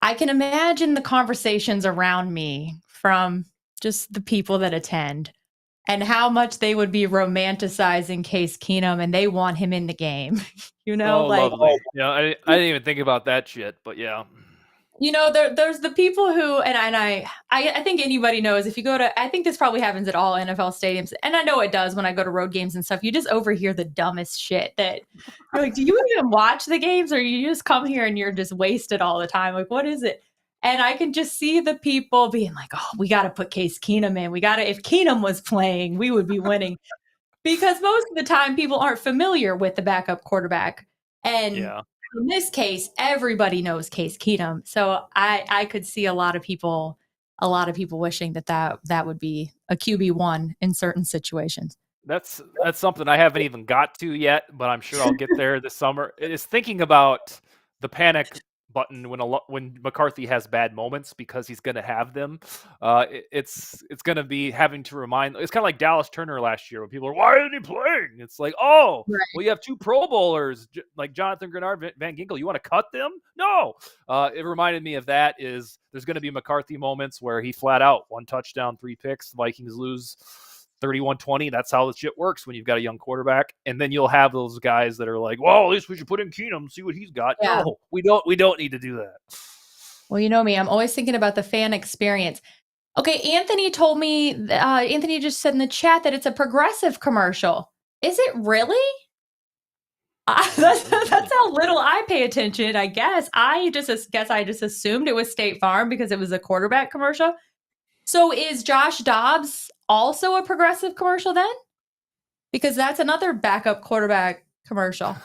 I can imagine the conversations around me from just the people that attend and how much they would be romanticizing Case Keenum and they want him in the game. Lovely. Yeah, I didn't even think about that shit, but yeah. There's the people who, and I think anybody knows if you go to, I think this probably happens at all NFL stadiums, and I know it does when I go to road games and stuff. You just overhear the dumbest shit that you're like, do you even watch the games or you just come here and you're just wasted all the time? Like, what is it? And I can just see the people being like, oh, we got to put Case Keenum in. If Keenum was playing, we would be winning. Because most of the time people aren't familiar with the backup quarterback. And in this case, everybody knows Case Keenum. So I could see a lot of people wishing that would be a QB1 in certain situations. That's something I haven't even got to yet, but I'm sure I'll get there this summer. It is thinking about the panic button when McCarthy has bad moments because he's going to have them. It's going to be having to remind. It's kind of like Dallas Turner last year when people are, why isn't he playing? It's like, well, you have 2 Pro Bowlers like Jonathan Grenard, Van Ginkel. You want to cut them? No. It reminded me of that. There's going to be McCarthy moments where he flat out 1 touchdown, 3 picks. The Vikings lose 31-20. That's how the shit works when you've got a young quarterback. And then you'll have those guys that are like, well, at least we should put in Keenum, see what he's got. Yeah. No, we don't need to do that. Well, you know me, I'm always thinking about the fan experience. Okay, Anthony told me, Anthony just said in the chat that it's a Progressive commercial. Is it really? That's how little I pay attention, I guess. I just assumed it was State Farm because it was a quarterback commercial. So is Josh Dobbs also a Progressive commercial then? Because that's another backup quarterback commercial.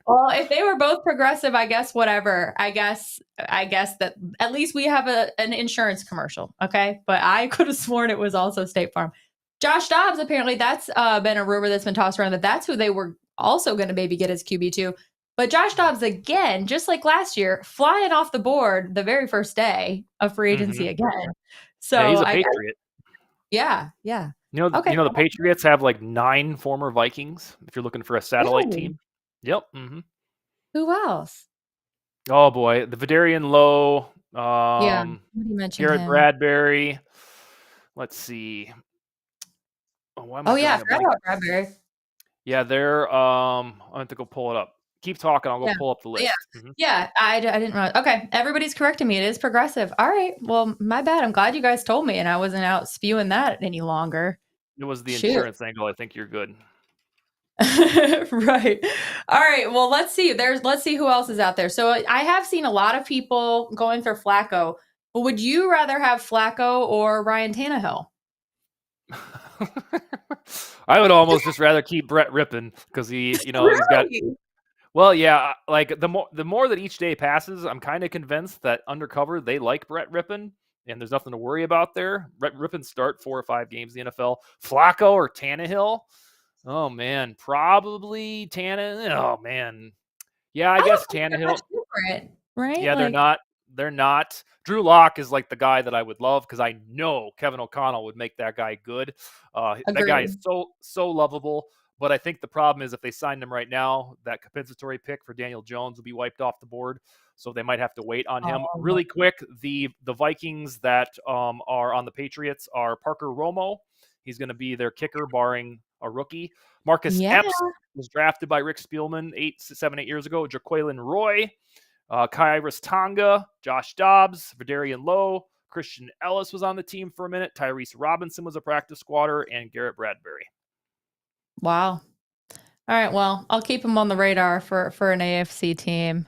Well, if they were both Progressive, I guess whatever. I guess that at least we have an insurance commercial, okay? But I could have sworn it was also State Farm. Josh Dobbs, apparently that's been a rumor that's been tossed around that that's who they were also going to maybe get as QB2. But Josh Dobbs, again, just like last year, flying off the board the very first day of free agency again. So yeah, he's a Patriot. Yeah. You know, the Patriots have like 9 former Vikings. If you're looking for a satellite team. Yep. Mm-hmm. Who else? Oh boy, the Vidarian Lowe. Garrett Bradbury. Let's see. I forgot about Bradbury. Yeah, they're. I have to go pull it up. Keep talking. I'll go pull up the list. Yeah, mm-hmm. I didn't realize. Okay, everybody's correcting me. It is Progressive. All right. Well, my bad. I'm glad you guys told me, and I wasn't out spewing that any longer. It was the insurance angle. I think you're good. Right. All right. Well, let's see. Let's see who else is out there. So I have seen a lot of people going for Flacco. Well, would you rather have Flacco or Ryan Tannehill? I would almost just rather keep Brett Rippon because he's got. Well, yeah, like the more that each day passes, I'm kind of convinced that undercover they like Brett Rippon, and there's nothing to worry about there. Brett Rippon start 4 or 5 games in the NFL. Flacco or Tannehill? Oh man, probably Tannehill. Oh man, yeah, I guess Tannehill. Right? Yeah, they're not. Drew Lock is like the guy that I would love because I know Kevin O'Connell would make that guy good. That guy is so lovable. But I think the problem is if they signed him right now, that compensatory pick for Daniel Jones will be wiped off the board. So they might have to wait on him. Really quick, the Vikings that are on the Patriots are Parker Romo. He's going to be their kicker, barring a rookie. Marcus Epps was drafted by Rick Spielman 8 years ago. Jaquelin Roy, Kairos Tonga, Josh Dobbs, Vidarian Lowe, Christian Ellis was on the team for a minute. Tyrese Robinson was a practice squatter, and Garrett Bradbury. Wow. All right. Well, I'll keep him on the radar for an AFC team.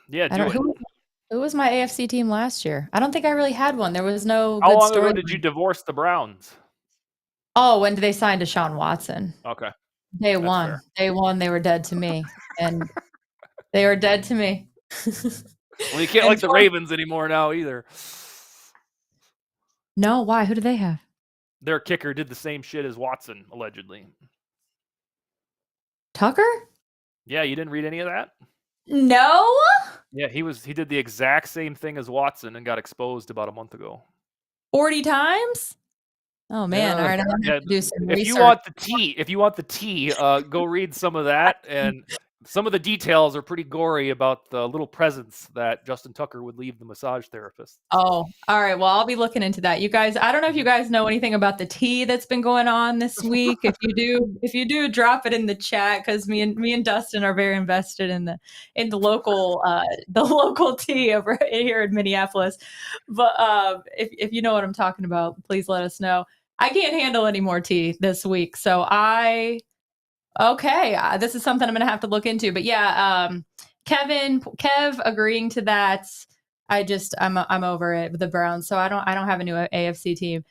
Yeah, who was my AFC team last year? I don't think I really had one. There was no. How long ago did you divorce the Browns? Oh, when did they sign Deshaun Watson? Okay. Day one. Day one, they were dead to me, and they were dead to me. Well, you can't like the Ravens anymore now either. No, why? Who do they have? Their kicker did the same shit as Watson, allegedly. Tucker? Yeah, you didn't read any of that? No. Yeah, he did the exact same thing as Watson and got exposed about a month ago. 40 times? Oh man! All right, I'm gonna have to do some research. If you want the tea, go read some of that, and some of the details are pretty gory about the little presents that Justin Tucker would leave the massage therapist. Oh, all right. Well, I'll be looking into that. You guys, I don't know if you guys know anything about the tea that's been going on this week. If you do, drop it in the chat because me and Dustin are very invested in the local tea over here in Minneapolis. But if you know what I'm talking about, please let us know. I can't handle any more tea this week, so this is something I'm going to have to look into. But yeah, Kev agreeing to that. I'm over it with the Browns, so I don't have a new AFC team.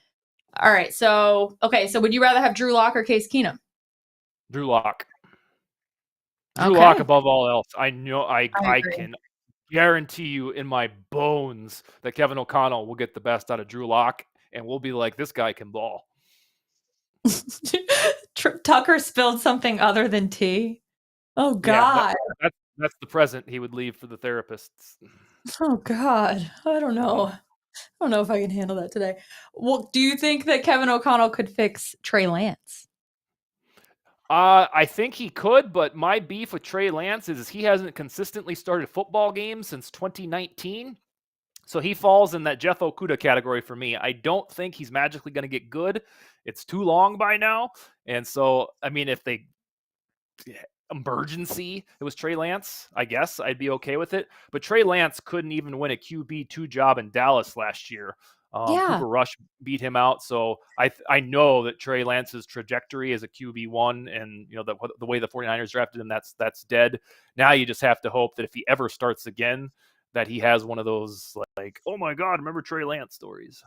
All right, so would you rather have Drew Lock or Case Keenum? Drew Lock. Drew Lock above all else. I know. I can guarantee you in my bones that Kevin O'Connell will get the best out of Drew Lock, and we'll be like, this guy can ball. Tucker spilled something other than tea. Oh God. Yeah, that's the present he would leave for the therapists. Oh God. I don't know. I don't know if I can handle that today. Well, do you think that Kevin O'Connell could fix Trey Lance? I think he could, but my beef with Trey Lance is he hasn't consistently started football games since 2019. So he falls in that Jeff Okudah category for me. I don't think he's magically going to get good. It's too long by now. And so, I mean, if they emergency, it was Trey Lance, I guess I'd be okay with it. But Trey Lance couldn't even win a QB2 job in Dallas last year. Yeah. Cooper Rush beat him out, so I know that Trey Lance's trajectory as a QB1, and the way the 49ers drafted him, that's dead. Now you just have to hope that if he ever starts again, that he has one of those like, oh my God, remember Trey Lance stories.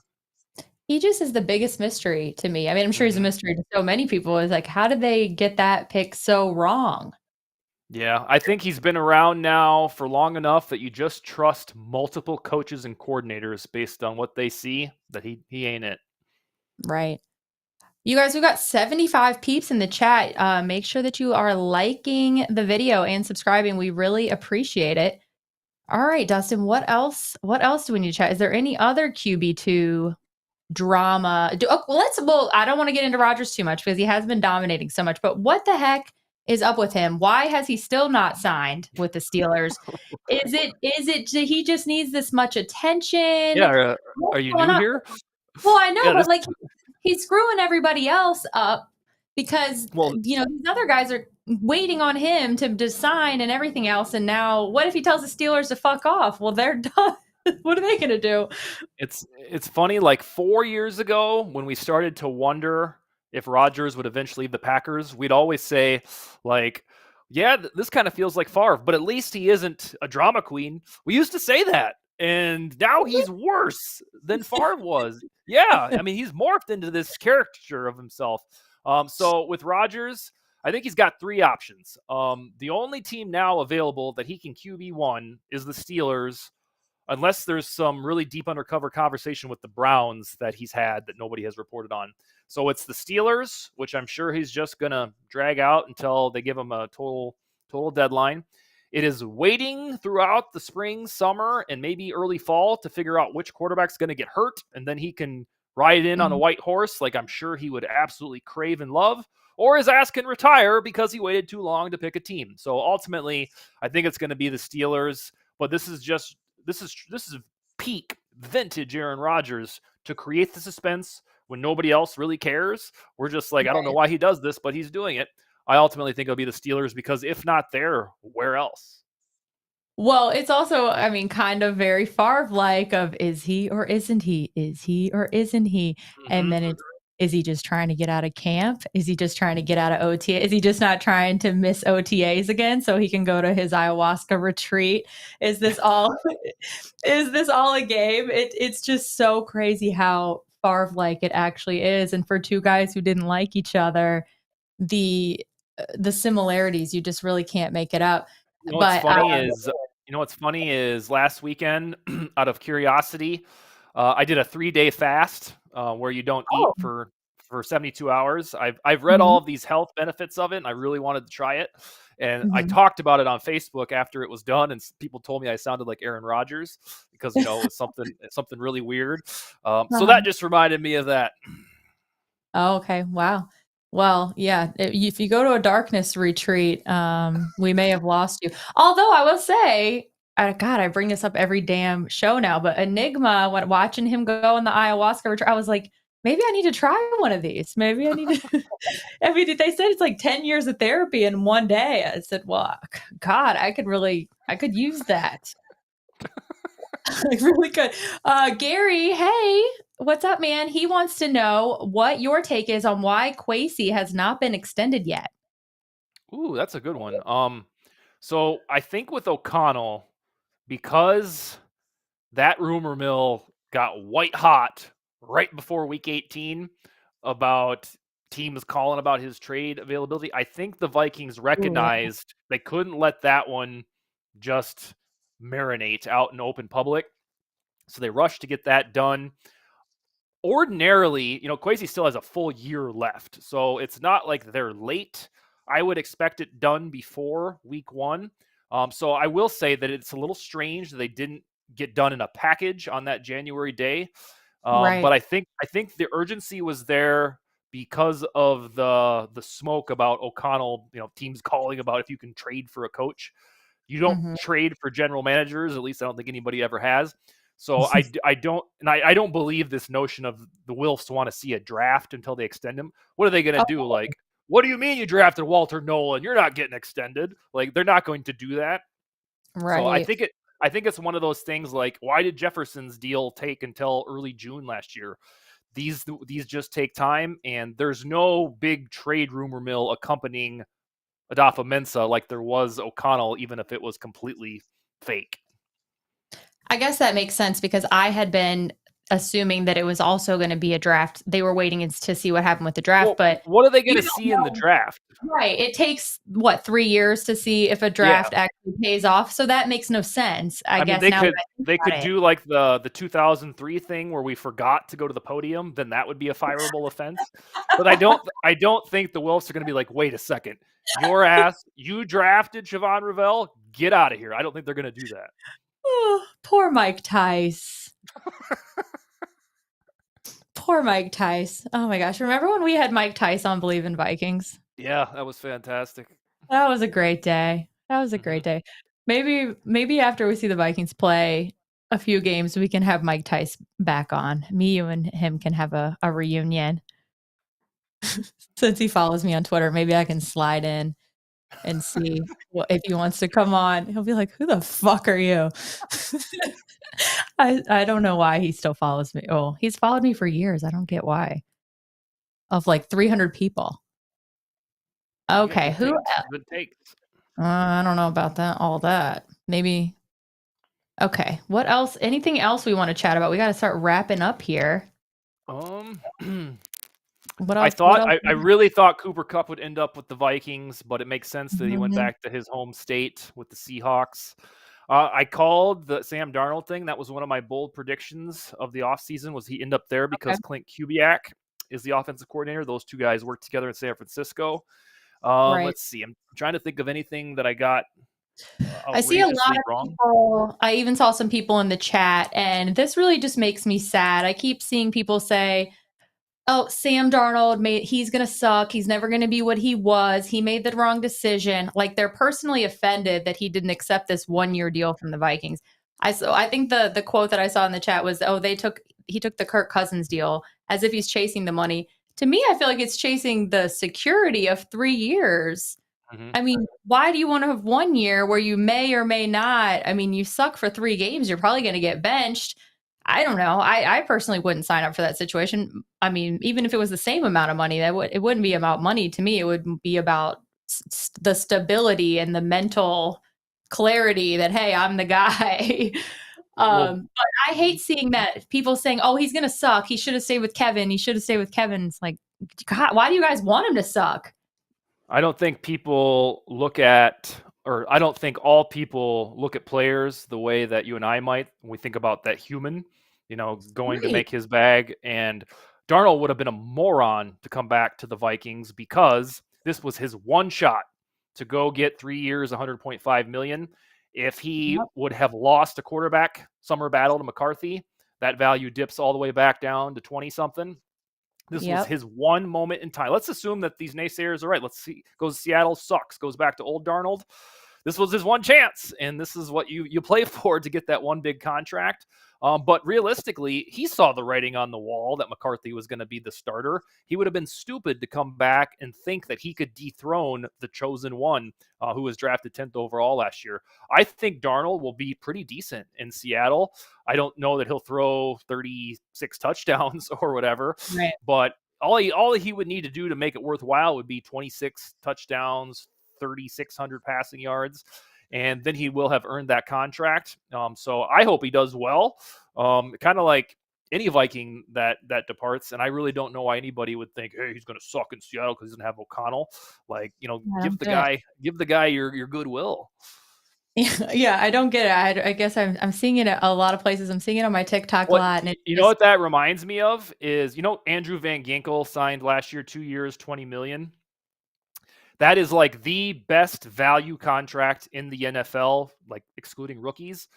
He just is the biggest mystery to me. I mean, I'm sure he's a Mm-hmm. mystery to so many people. Is like, how did they get that pick so wrong? Yeah, I think he's been around now for long enough that you just trust multiple coaches and coordinators based on what they see that he ain't it. Right. You guys, we've got 75 peeps in the chat. Make sure that you are liking the video and subscribing. We really appreciate it. All right, Dustin, what else? What else do we need to chat? Is there any other QB2 drama? Well, I don't want to get into Rodgers too much because he has been dominating so much, but what the heck is up with him? Why has he still not signed with the Steelers? He just needs this much attention? Yeah, are What's you going new on? here? Well, I know, Yeah, but like he's screwing everybody else up because well, these other guys are waiting on him to sign and everything else. And now, what if he tells the Steelers to fuck off? Well, they're done. What are they gonna do? it's funny. Like 4 years ago, when we started to wonder if Rodgers would eventually leave the Packers, we'd always say, like, yeah, this kind of feels like Favre, but at least he isn't a drama queen. We used to say that, and now he's worse than Favre was. Yeah, I mean, he's morphed into this caricature of himself. So with Rodgers, I think he's got three options. The only team now available that he can QB1 is the Steelers, unless there's some really deep undercover conversation with the Browns that he's had that nobody has reported on. So it's the Steelers, which I'm sure he's just going to drag out until they give him a total deadline. It is waiting throughout the spring, summer, and maybe early fall to figure out which quarterback's going to get hurt, and then he can ride in on a white horse like I'm sure he would absolutely crave and love, or his ass can retire because he waited too long to pick a team. So ultimately, I think it's going to be the Steelers, but this is peak vintage Aaron Rodgers to create the suspense when nobody else really cares. We're just like, I don't know why he does this, but he's doing it. I ultimately think it'll be the Steelers because if not there, where else? Well, it's also, I mean, kind of very Favre-like of is he or isn't he? Is he or isn't he? And then is he just trying to get out of camp? Is he just trying to get out of OTA? Is he just not trying to miss OTAs again so he can go to his ayahuasca retreat? Is this all a game? It's just so crazy how Favre-like it actually is. And for two guys who didn't like each other, the similarities, you just really can't make it up. You know what's But funny is last weekend, out of curiosity, I did a 3-day fast where you don't eat for 72 hours. I've read all of these health benefits of it, and I really wanted to try it. And I talked about it on Facebook after it was done, and people told me I sounded like Aaron Rodgers because it was something really weird. So that just reminded me of that. Oh, okay. Wow. Well, yeah. If you go to a darkness retreat, we may have lost you. Although I will say, God, I bring this up every damn show now, but Enigma, when watching him go on the ayahuasca retreat, I was like, maybe I need to try one of these. Maybe I need to. I mean, they said it's like 10 years of therapy in one day. I said, well, God, I could use that. Like really good. Gary, hey, what's up, man? He wants to know what your take is on why Kwesi has not been extended yet. Ooh, that's a good one. So I think with O'Connell, because that rumor mill got white hot right before week 18 about teams calling about his trade availability, I think the Vikings recognized they couldn't let that one just marinate out in open public. So they rushed to get that done. Ordinarily, Kwesi still has a full year left. So it's not like they're late. I would expect it done before week 1. So I will say that it's a little strange that they didn't get done in a package on that January day. Right. But I think the urgency was there because of the smoke about O'Connell, teams calling about if you can trade for a coach. You don't trade for general managers, at least I don't think anybody ever has. So I don't believe this notion of the Wilfs want to see a draft until they extend him. What are they going to do? Like, what do you mean you drafted Walter Nolan? You're not getting extended. Like, they're not going to do that. So Right. I think it's one of those things like, why did Jefferson's deal take until early June last year? These just take time, and there's no big trade rumor mill accompanying Adolfo-Mensah like there was O'Connell, even if it was completely fake. I guess that makes sense because I had been assuming that it was also going to be a draft. They were waiting to see what happened with the draft, Well, but what are they going you to don't see in the know. draft? Right. It takes, what, 3 years to see if a Yeah. draft actually pays off. So that makes no sense, I I mean, guess, now that I think they about could it. do like the 2003 thing where we forgot to go to the podium. Then that would be a fireable offense. But I don't think the Wilfs are going to be like, wait a second, your ass, you drafted Siobhan Ravel, get out of here. I don't think they're going to do that. Oh, poor Mike Tice. Poor Mike Tice. Oh my gosh. Remember when we had Mike Tice on Believe in Vikings? Yeah, that was fantastic. That was a great day. That was a great day. Maybe after we see the Vikings play a few games, we can have Mike Tice back on. Me, you, and him can have a reunion. Since he follows me on Twitter, maybe I can slide in and see if he wants to come on. He'll be like, "Who the fuck are you?" I don't know why he still follows me. Oh, he's followed me for years. I don't get why. Of like 300 people. Okay, who? Good takes. I don't know about that. All that. Maybe. Okay. What else? Anything else we want to chat about? We got to start wrapping up here. What else? I really thought Cooper Kupp would end up with the Vikings, but it makes sense that he went back to his home state with the Seahawks. I called the Sam Darnold thing. That was one of my bold predictions of the offseason, was he end up there because Clint Kubiak is the offensive coordinator. Those two guys work together in San Francisco. Right. Let's see. I'm trying to think of anything that I got I see a lot outrageously of wrong. people. I even saw some people in the chat, and this really just makes me sad. I keep seeing people say, "Oh, Sam Darnold he's going to suck. He's never going to be what he was. He made the wrong decision." Like, they're personally offended that he didn't accept this 1-year deal from the Vikings. I think the quote that I saw in the chat was, "Oh, he took the Kirk Cousins deal as if he's chasing the money." To me, I feel like it's chasing the security of 3 years. I mean, why do you want to have 1 year where you may or may not? I mean, you suck for 3 games, you're probably going to get benched. I don't know. I personally wouldn't sign up for that situation. I mean, even if it was the same amount of money, it wouldn't be about money to me. It would be about the stability and the mental clarity that, hey, I'm the guy. But I hate seeing that people saying, "Oh, he's going to suck. He should have stayed with Kevin. He should have stayed with Kevin." It's like, God, why do you guys want him to suck? I don't think people look at, or I don't think all people look at players the way that you and I might when we think about that human, going to make his bag. And Darnold would have been a moron to come back to the Vikings because this was his one shot to go get 3 years, $100.5 million. If he would have lost a quarterback summer battle to McCarthy, that value dips all the way back down to 20 something. This was his one moment in time. Let's assume that these naysayers are right. Let's see. Goes to Seattle, sucks. Goes back to old Darnold. This was his one chance, and this is what you play for to get that one big contract. But realistically, he saw the writing on the wall that McCarthy was going to be the starter. He would have been stupid to come back and think that he could dethrone the chosen one who was drafted 10th overall last year. I think Darnold will be pretty decent in Seattle. I don't know that he'll throw 36 touchdowns or whatever, but all he would need to do to make it worthwhile would be 26 touchdowns, 3,600 passing yards, and then he will have earned that contract. So I hope he does well. Kind of like any Viking that departs, and I really don't know why anybody would think, hey, he's going to suck in Seattle because he doesn't have O'Connell. Like, give the guy your goodwill. Yeah, I don't get it. I guess I'm seeing it at a lot of places. I'm seeing it on my TikTok a lot. And know what that reminds me of is, Andrew Van Ginkel signed last year 2 years, $20 million. That is like the best value contract in the NFL, like excluding rookies.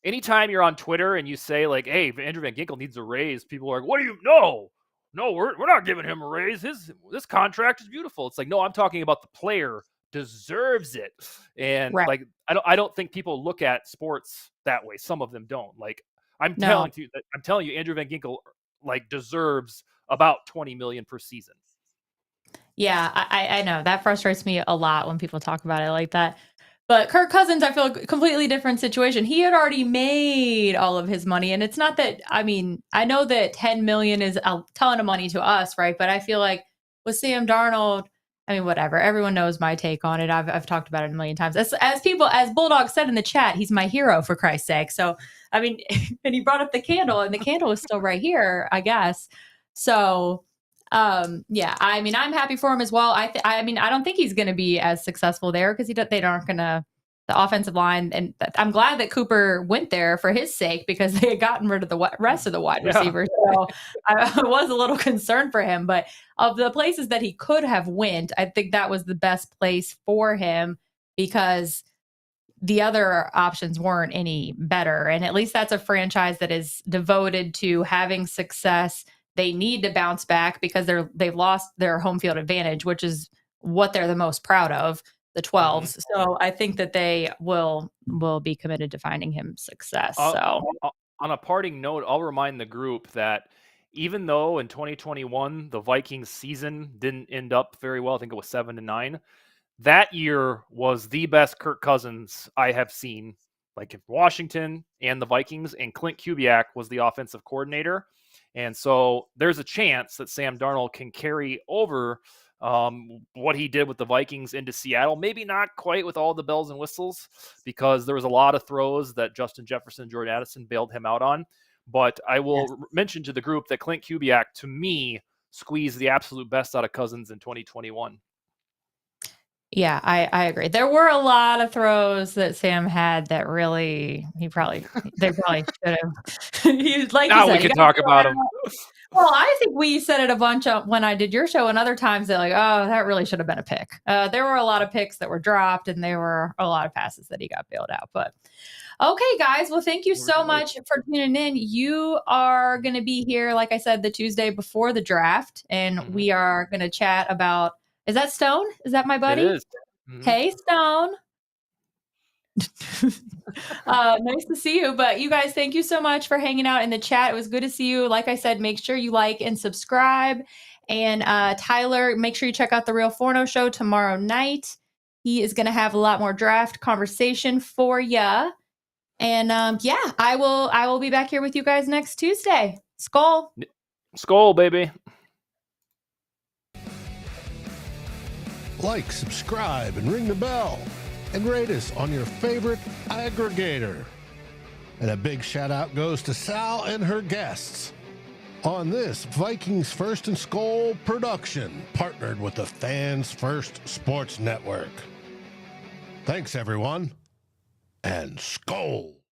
Anytime you're on Twitter and you say like, hey, Andrew Van Ginkel needs a raise, people are like, what do you know? No, we're not giving him a raise. This contract is beautiful. It's like, no, I'm talking about the player deserves it. And like, I don't think people look at sports that way. Some of them don't. Like, I'm No. telling you, Andrew Van Ginkel like deserves about $20 million per season. Yeah, I know that frustrates me a lot when people talk about it like that. But Kirk Cousins, I feel a completely different situation. He had already made all of his money, and it's not that. I mean, I know that 10 million is a ton of money to us, right? But I feel like with Sam Darnold, I mean, whatever. Everyone knows my take on it. I've talked about it a million times. As Bulldog said in the chat, he's my hero for Christ's sake. So I mean, and he brought up the candle, and the candle is still right here, I guess. So yeah, I mean, I'm happy for him as well. I mean, I don't think he's going to be as successful there because they aren't going to the offensive line. And I'm glad that Cooper went there for his sake because they had gotten rid of the rest of the wide receivers. So I was a little concerned for him, but of the places that he could have went, I think that was the best place for him because the other options weren't any better. And at least that's a franchise that is devoted to having success. They need to bounce back because they've lost their home field advantage, which is what they're the most proud of, the 12s. So I think that they will be committed to finding him success. So on a parting note, I'll remind the group that even though in 2021 the Vikings season didn't end up very well, I think it was 7-9. That year was the best Kirk Cousins I have seen, like in Washington and the Vikings, and Clint Kubiak was the offensive coordinator. And so there's a chance that Sam Darnold can carry over what he did with the Vikings into Seattle. Maybe not quite with all the bells and whistles because there was a lot of throws that Justin Jefferson, Jordan Addison bailed him out on. But I will mention to the group that Clint Kubiak, to me, squeezed the absolute best out of Cousins in 2021. Yeah, I agree. There were a lot of throws that Sam had that really they probably should have. Like now you said, we can talk about him. Well, I think we said it a bunch of when I did your show and other times that like, oh, that really should have been a pick. There were a lot of picks that were dropped and there were a lot of passes that he got bailed out. But okay, guys. Well, thank you so much for tuning in. You are going to be here, like I said, the Tuesday before the draft, and we are going to chat about. Is that Stone? Is that my buddy? It is. Hey, Stone. Nice to see you. But you guys, thank you so much for hanging out in the chat. It was good to see you. Like I said, make sure you like and subscribe. And Tyler, make sure you check out the Real Forno show tomorrow night. He is going to have a lot more draft conversation for you. And yeah, I will be back here with you guys next Tuesday. Skol. Skol, baby. Like, subscribe, and ring the bell. And rate us on your favorite aggregator. And a big shout out goes to Sal and her guests on this Vikings First and SKOL production, partnered with the Fans First Sports Network. Thanks, everyone, and SKOL.